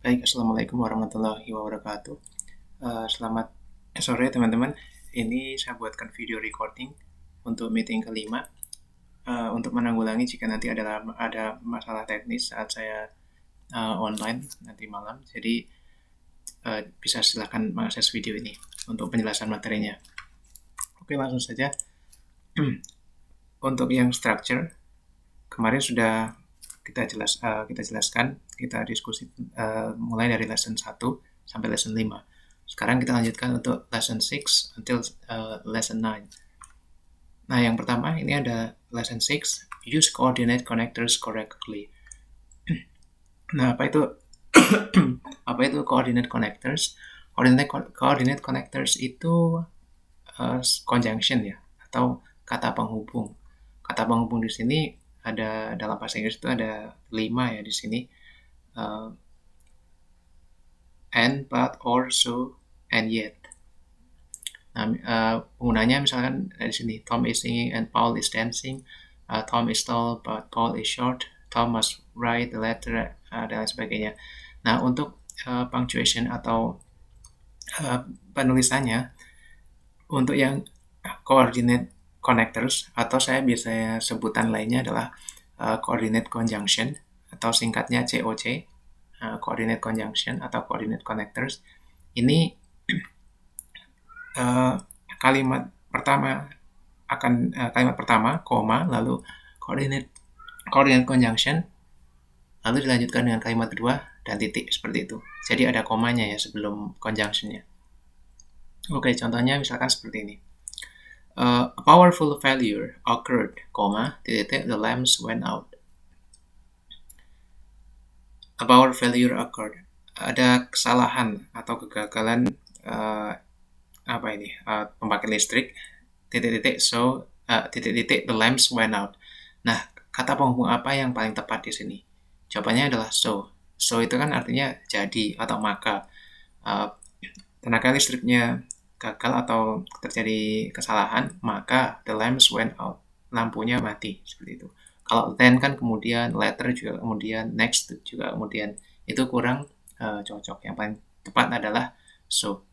Baik, Assalamualaikum warahmatullahi wabarakatuh. Selamat sore teman-teman. Ini saya buatkan video recording untuk meeting kelima. Untuk menanggulangi jika nanti ada masalah teknis saat saya online nanti malam. Jadi bisa silahkan mengakses video ini untuk penjelasan materinya. Oke, langsung saja. Untuk yang structure, kemarin sudah kita jelaskan, kita diskusi mulai dari lesson 1 sampai lesson 5. Sekarang kita lanjutkan untuk lesson 6 until lesson 9. Nah, yang pertama ini ada lesson 6, use coordinate connectors correctly. Nah, apa itu apa itu coordinate connectors? Coordinate connectors itu conjunction ya, atau kata penghubung. Kata penghubung di sini ada dalam bahasa Inggris itu ada 5 ya di sini. And, but, or, so, and yet. Nah, penggunanya misalkan di sini Tom is singing and Paul is dancing. Tom is tall but Paul is short. Tom must write the letter dan lain sebagainya. Nah, untuk punctuation atau penulisannya untuk yang coordinate connectors atau saya biasanya sebutan lainnya adalah coordinate conjunction atau singkatnya COC, coordinate conjunction atau coordinate connectors. Ini kalimat pertama koma lalu coordinate conjunction lalu dilanjutkan dengan kalimat kedua dan titik seperti itu. Jadi ada komanya ya sebelum conjunctionnya. Oke, contohnya misalkan seperti ini. A powerful failure occurred, titik, the lamps went out. A power failure occurred. Ada kesalahan atau kegagalan pembangkit listrik, titik-titik, so titik-titik, the lamps went out. Nah, kata penghubung apa yang paling tepat di sini? Jawabannya adalah so. So itu kan artinya jadi atau maka. Tenaga listriknya gagal atau terjadi kesalahan, maka the lamps went out. Lampunya mati, seperti itu. Kalau then kan kemudian, later juga kemudian, next juga kemudian. Itu kurang cocok. Yang paling tepat adalah so.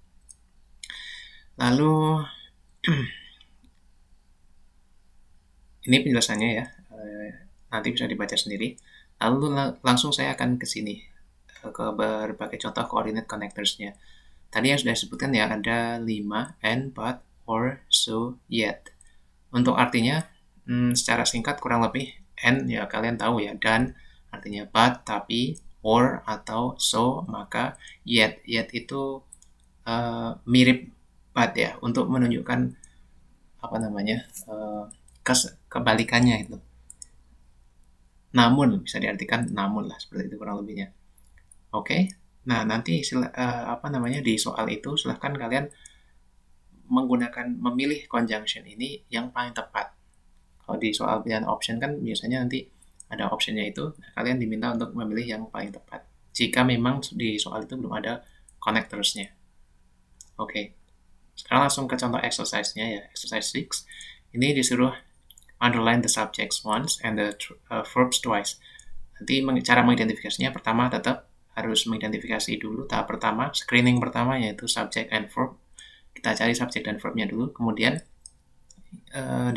Lalu ini penjelasannya ya, nanti bisa dibaca sendiri. Lalu langsung saya akan ke sini, ke berbagai contoh coordinate connectors-nya. Tadi yang sudah disebutkan ya, ada 5, and, but, or, so, yet. Untuk artinya, secara singkat kurang lebih, and ya kalian tahu ya, dan artinya but, tapi, or, atau so, maka, yet. Yet itu mirip but ya, untuk menunjukkan kebalikannya itu. Namun, bisa diartikan namun lah, seperti itu kurang lebihnya. Oke, nah nanti di soal itu silahkan kalian memilih conjunction ini yang paling tepat. Kalau di soal pilihan option kan biasanya nanti ada optionnya itu, kalian diminta untuk memilih yang paling tepat. Jika memang di soal itu belum ada connectors-nya. Oke, sekarang langsung ke contoh exercise-nya ya, exercise 6. Ini disuruh underline the subjects once and the verbs twice. Nanti cara mengidentifikasinya pertama tetap harus mengidentifikasi dulu tahap pertama, screening pertama yaitu subject and verb. Kita cari subject dan verbnya dulu, kemudian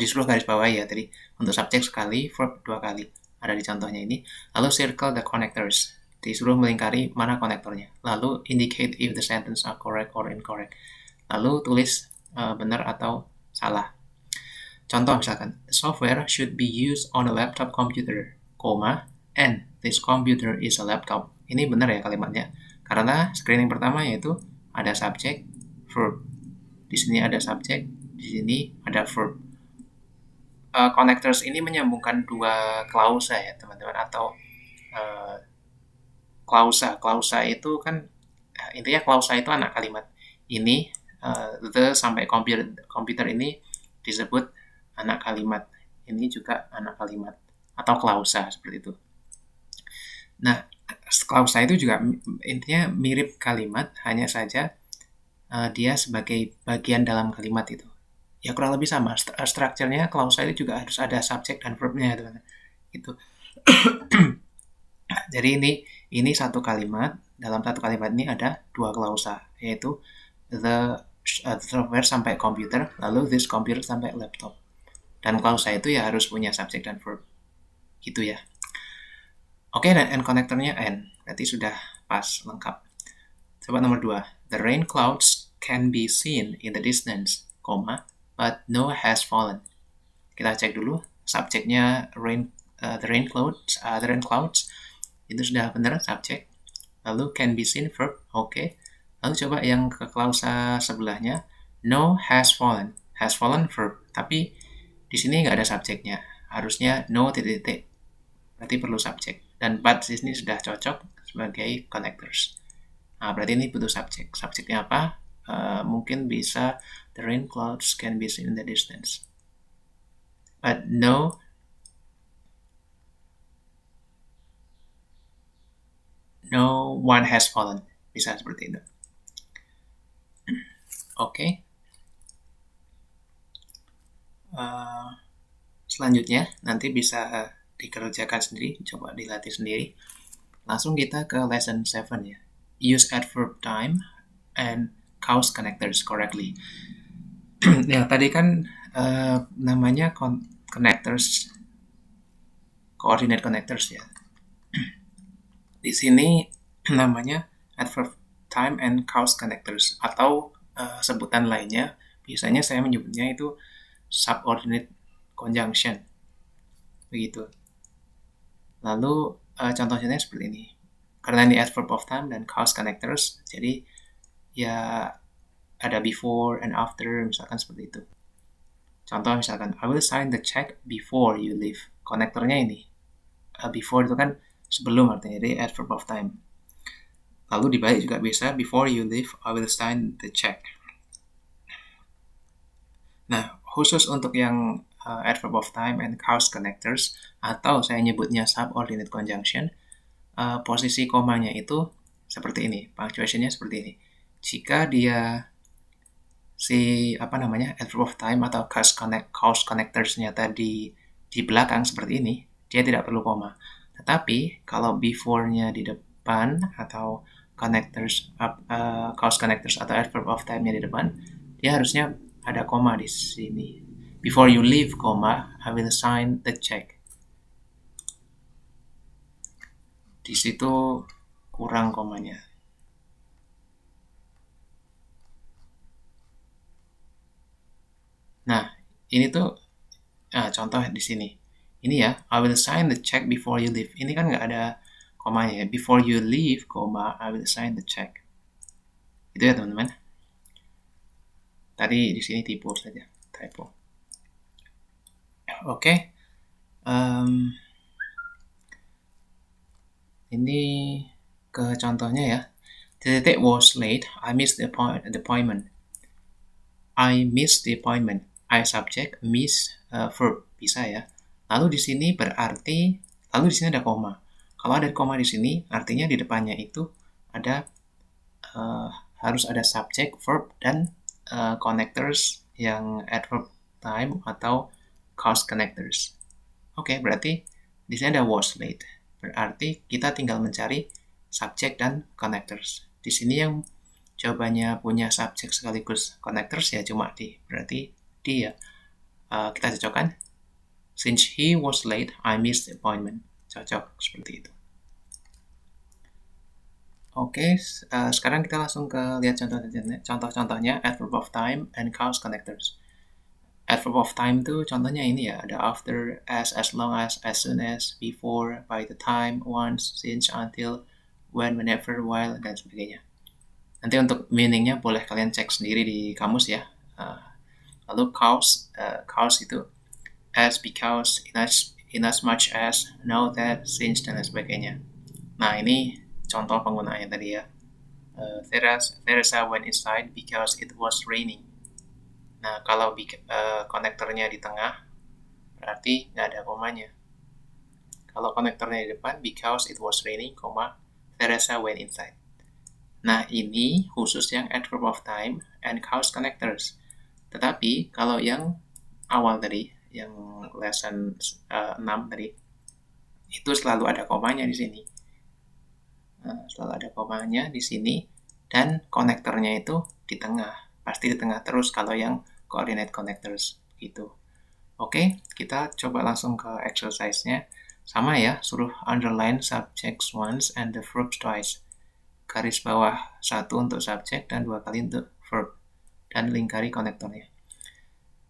disuruh garis bawah ya tadi untuk subject sekali, verb 2 kali. Ada di contohnya ini. Lalu circle the connectors. Disuruh melingkari mana konektornya. Lalu indicate if the sentence are correct or incorrect. Lalu tulis benar atau salah. Contoh misalkan, the software should be used on a laptop computer, and this computer is a laptop. Ini benar ya kalimatnya. Karena screening pertama yaitu ada subject, verb. Di sini ada subject, di sini ada verb. Connectors ini menyambungkan 2 klausa ya teman-teman, atau klausa. Klausa itu kan intinya klausa itu anak kalimat. Ini the sampai computer ini disebut anak kalimat. Ini juga anak kalimat atau klausa seperti itu. Nah, klausa itu juga intinya mirip kalimat, hanya saja dia sebagai bagian dalam kalimat itu. Ya kurang lebih sama. Strukturnya klausa itu juga harus ada subject dan verbnya, teman-teman. Itu. Jadi ini satu kalimat, dalam satu kalimat ini ada dua klausa, yaitu the software sampai komputer, lalu this computer sampai laptop. Dan klausa itu ya harus punya subject dan verb. Gitu ya. Oke, dan and konektornya and. Berarti sudah pas, lengkap. Coba nomor 2. The rain clouds can be seen in the distance, but no has fallen. Kita cek dulu subjeknya the rain clouds itu sudah benar subjek. Lalu can be seen verb, oke. Lalu coba yang ke klausa sebelahnya, no has fallen. Has fallen verb, tapi di sini nggak ada subjeknya. Harusnya no titik-titik. Berarti perlu subjek. Dan but di sini sudah cocok sebagai connectors. Nah, berarti ini butuh subjek. Subjeknya apa? Mungkin bisa the rain clouds can be seen in the distance. But no one has fallen. Bisa seperti itu. Oke. Selanjutnya nanti bisa dikerjakan sendiri, coba dilatih sendiri. Langsung kita ke lesson 7 ya. Use adverb time and cause connectors correctly. Ya, tadi kan namanya connectors, coordinate connectors ya. Di sini namanya adverb time and cause connectors, atau sebutan lainnya biasanya saya menyebutnya itu subordinate conjunction. Begitu. Lalu contohnya seperti ini. Karena ini adverb of time dan cause connectors, jadi ya ada before and after, misalkan seperti itu. Contoh misalkan, I will sign the check before you leave. Konektornya ini. Before itu kan sebelum, artinya jadi adverb of time. Lalu dibalik juga bisa, before you leave, I will sign the check. Nah, khusus untuk yang adverb of time and cause connectors, atau saya nyebutnya subordinate conjunction, posisi komanya itu seperti ini, punctuationnya seperti ini. Jika dia adverb of time atau cause connectors-nya tadi di belakang seperti ini, dia tidak perlu koma. Tetapi kalau before-nya di depan atau cause connectors atau adverb of time-nya di depan, dia harusnya ada koma di sini. Before you leave, I will sign the check. Di situ kurang komanya. Nah, ini tuh contoh di sini. Ini ya, I will sign the check before you leave. Ini kan nggak ada komanya ya. Before you leave, I will sign the check. Itu ya teman-teman. Tadi di sini typo saja, typo. Oke. Ini ke contohnya ya. The date was late. I missed the appointment. I missed the appointment. I subject, miss verb, bisa ya. Lalu di sini berarti, lalu di sini ada koma. Kalau ada koma di sini, artinya di depannya itu ada harus ada subject, verb, dan connectors yang adverb time atau cause connectors. Oke, berarti di sini ada was late. Berarti kita tinggal mencari subject dan connectors. Di sini yang jawabannya punya subject sekaligus connectors ya cuma D. Berarti D ya. Kita cocokkan. Since he was late, I missed the appointment. Cocok seperti itu. Oke, sekarang kita langsung ke lihat contoh-contohnya adverb of time and cause connectors. Adverb of time itu contohnya ini ya, ada after, as long as soon as, before, by the time, once, since, until, when, whenever, while, dan sebagainya. Nanti untuk meaningnya boleh kalian cek sendiri di kamus ya. Lalu cause itu as, because, in as much as, now that, since, dan sebagainya. Nah, ini contoh penggunaannya tadi ya. Teresa went inside because it was raining. Nah, kalau konektornya di tengah, berarti nggak ada komanya. Kalau konektornya di depan, because it was raining, Teresa went inside. Nah, ini khusus yang adverb of time and cause connectors. Tetapi, kalau yang awal tadi, yang lesson 6 tadi, itu selalu ada komanya di sini. Nah, selalu ada komanya di sini dan konektornya itu di tengah. Pasti di tengah terus kalau yang coordinate connectors gitu. Oke, kita coba langsung ke exercise-nya. Sama ya, suruh underline subjects once and the verbs twice. Garis bawah 1 untuk subjek dan 2 kali untuk verb. Dan lingkari konektornya.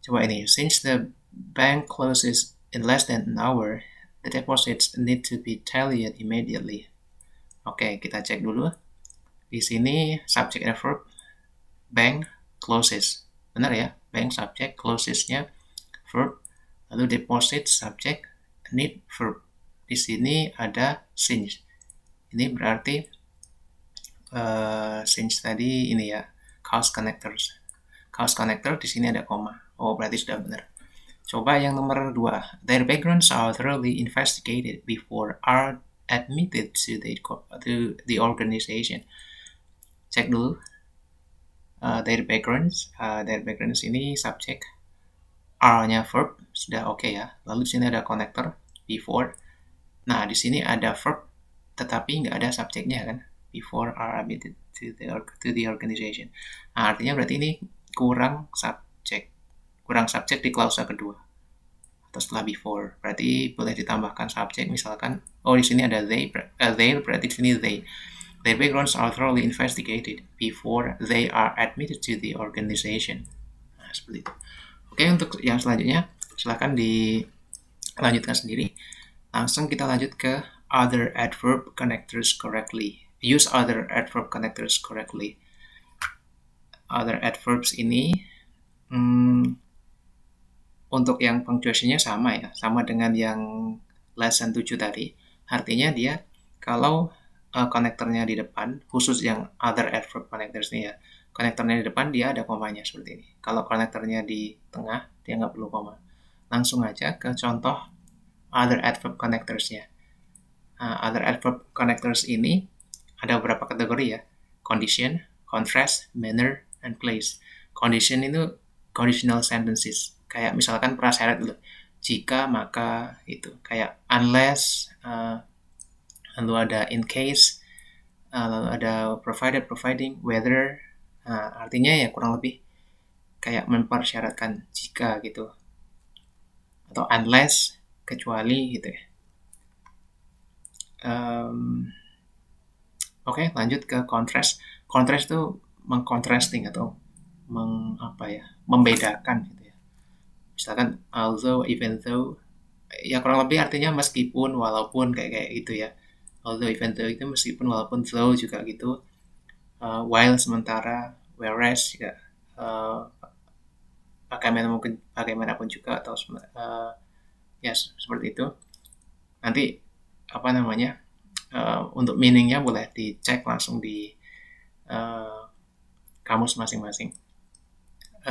Coba ini, since the bank closes in less than an hour, the deposits need to be tallied immediately. Oke, kita cek dulu. Di sini subject and verb, bank closes. Benar ya? Bank subject, closes-nya verb. Lalu deposit subject, need verb. Di sini ada since. Ini berarti since tadi ini ya, cause connectors. Cause connector di sini ada koma. Oh, berarti sudah benar. Coba yang nomor 2. Their backgrounds are thoroughly investigated before are admitted to the organization. Cek dulu. Their backgrounds ini subject, are-nya verb, sudah oke ya. Lalu di sini ada connector, before. Nah, di sini ada verb, tetapi nggak ada subjeknya kan. Before are admitted to the organization. Nah, artinya berarti ini kurang subjek di klausa kedua atau setelah before. Berarti boleh ditambahkan subjek, misalkan di sini ada they berarti di sini they. Their backgrounds are thoroughly investigated before they are admitted to the organization. Nah, seperti itu. Oke, untuk yang selanjutnya silakan dilanjutkan sendiri. Langsung kita lanjut ke other adverb connectors correctly. Use other adverb connectors correctly. Other adverbs ini untuk yang punctuation-nya sama ya, sama dengan yang lesson 7 tadi. Artinya dia kalau konektornya di depan, khusus yang other adverb connectors nih ya, konektornya di depan dia ada komanya seperti ini. Kalau konektornya di tengah, dia nggak perlu koma. Langsung aja ke contoh other adverb connectors-nya. Other adverb connectors ini ada beberapa kategori ya. Condition, contrast, manner, and place. Condition itu conditional sentences. Kayak misalkan prasyarat dulu. Jika, maka, itu. Kayak unless, lalu ada in case, lalu ada provided, providing, whether. Artinya ya kurang lebih kayak mempersyaratkan jika gitu. Atau unless, kecuali gitu ya. Oke, lanjut ke contrast. Contrast itu mengcontrasting atau membedakan gitu ya. Misalkan although, even though, ya kurang lebih artinya meskipun, walaupun kayak gitu ya. Although, even though itu meskipun, walaupun, though juga gitu. While sementara, whereas juga bagaimanapun juga atau ya seperti itu. Nanti untuk meaningnya boleh dicek langsung di kamus masing-masing.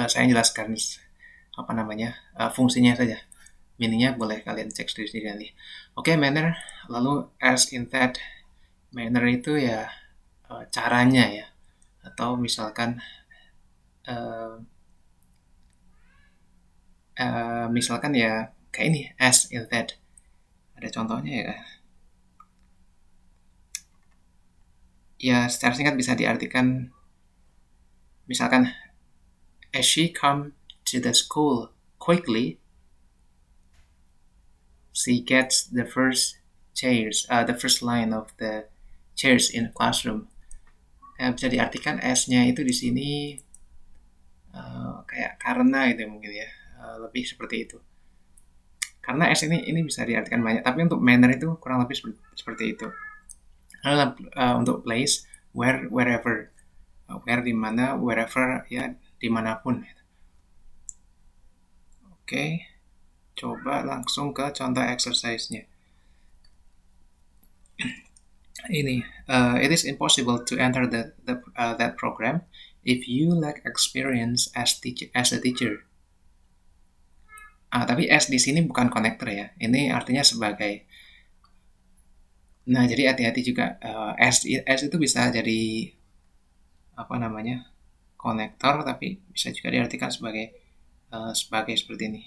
Saya jelaskan fungsinya saja. Meaningnya boleh kalian cek sendiri nanti. Oke, manner. Lalu as in that. Manner itu ya caranya ya. Atau misalkan misalkan ya kayak ini, as in that. Ada contohnya ya. Ya secara singkat bisa diartikan misalkan as she come to the school quickly, she gets the first line of the chairs in the classroom. Bisa diartikan as-nya itu di sini kayak karena gitu mungkin ya, lebih seperti itu. Karena as ini bisa diartikan banyak, tapi untuk manner itu kurang lebih seperti itu. Lalu untuk place, wherever, where di mana, wherever ya dimanapun. Oke, coba langsung ke contoh exercise-nya. Ini, it is impossible to enter that program if you lack experience as a teacher. Tapi as di sini bukan connector ya. Ini artinya sebagai. Nah, jadi hati-hati juga. As itu bisa jadi konektor, tapi bisa juga diartikan sebagai seperti ini.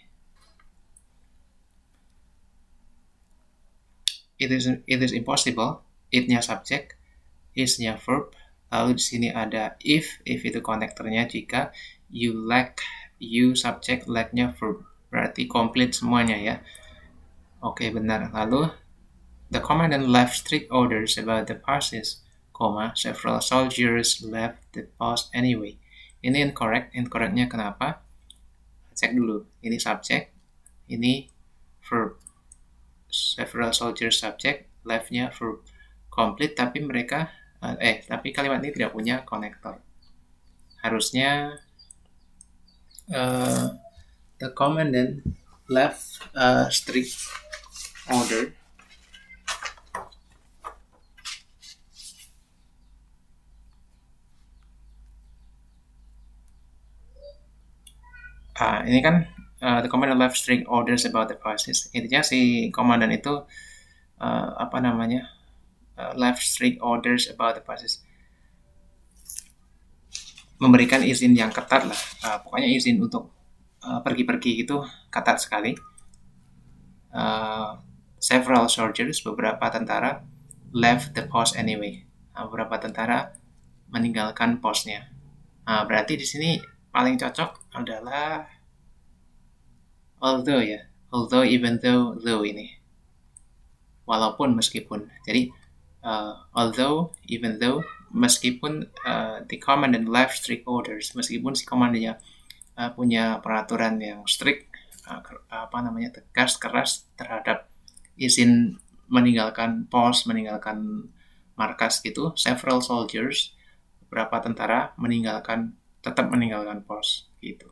It is impossible. It-nya subjek, is-nya verb. Lalu di sini ada if itu konektornya jika, you subject, like-nya verb. Berarti komplit semuanya ya. Oke, benar. Lalu the commandant left strict orders about the passes, several soldiers left the post anyway. Ini incorrect. Incorrectnya kenapa? Cek dulu. Ini subject, ini verb. Several soldiers subject, left-nya verb. Complete, tapi tapi kalimat ini tidak punya konektor. Harusnya the commandant left strict order ini kan the commandant left strict orders about the passes. Intinya si komandan itu left strict orders about the passes, memberikan izin yang ketat lah. Pokoknya izin untuk pergi-pergi gitu ketat sekali. Several soldiers, beberapa tentara, left the post anyway. Beberapa tentara meninggalkan posnya. Berarti di sini paling cocok adalah although ya. Although, even though, though ini. Walaupun, meskipun. Jadi, although, even though, meskipun the commandant left strict orders, meskipun si komandannya punya peraturan yang strict, tegas, keras terhadap izin meninggalkan pos, meninggalkan markas gitu, several soldiers, beberapa tentara tetap meninggalkan pos gitu.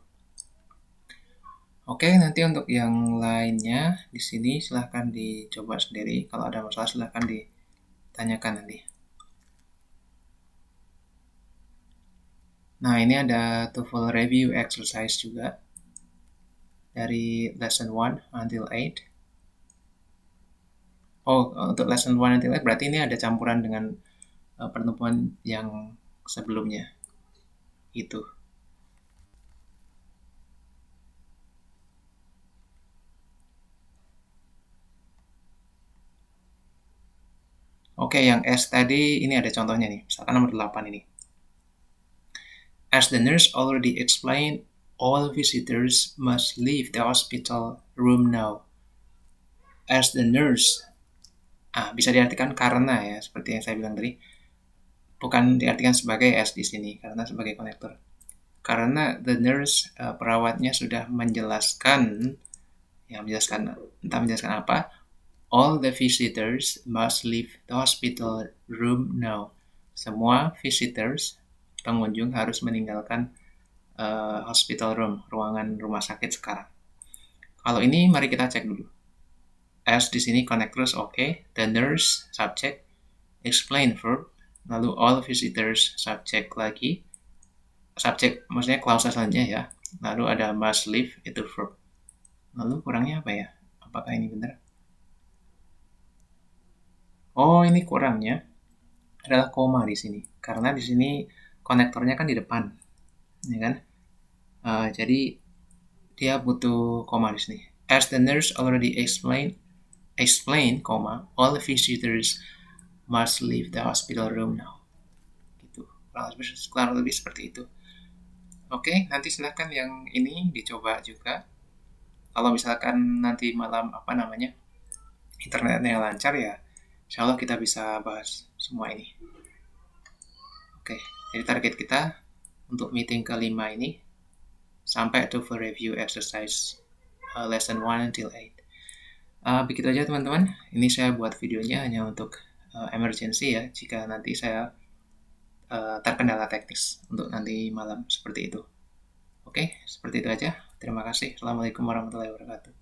Oke, nanti untuk yang lainnya di sini silahkan dicoba sendiri. Kalau ada masalah silahkan ditanyakan nanti. Nah, ini ada TOEFL review exercise juga dari lesson 1 until 8. Untuk lesson 1 until 8 berarti ini ada campuran dengan pertemuan yang sebelumnya. Itu. Oke, yang S tadi ini ada contohnya nih. Misalkan nomor 8 ini. As the nurse already explained, all visitors must leave the hospital room now. As the nurse, bisa diartikan karena ya, seperti yang saya bilang tadi. Bukan diartikan sebagai as di sini, karena sebagai konektor. Karena the nurse, perawatnya sudah menjelaskan, entah menjelaskan apa, all the visitors must leave the hospital room now. Semua visitors, pengunjung harus meninggalkan hospital room, ruangan rumah sakit sekarang. Kalau ini mari kita cek dulu. As di sini connectors oke. The nurse subject, explain verb, lalu all visitors subject lagi. Subject maksudnya klausa selanjutnya ya. Lalu ada must leave itu verb. Lalu kurangnya apa ya? Apakah ini benar? Oh, ini kurangnya adalah koma di sini. Karena di sini konektornya kan di depan. Ya kan? Jadi dia butuh koma di sini. As the nurse already explain, all visitors must leave the hospital room now. Gitu. Kurang lebih seperti itu. Oke, nanti silahkan yang ini dicoba juga. Kalau misalkan nanti malam internetnya lancar ya, insya Allah kita bisa bahas semua ini. Oke, jadi target kita untuk meeting kelima ini sampai TOEFL review exercise lesson 1 until 8. Begitu aja teman-teman. Ini saya buat videonya hanya untuk emergency ya, jika nanti saya terkendala teknis untuk nanti malam seperti itu. Oke, seperti itu aja. Terima kasih. Assalamualaikum warahmatullahi wabarakatuh.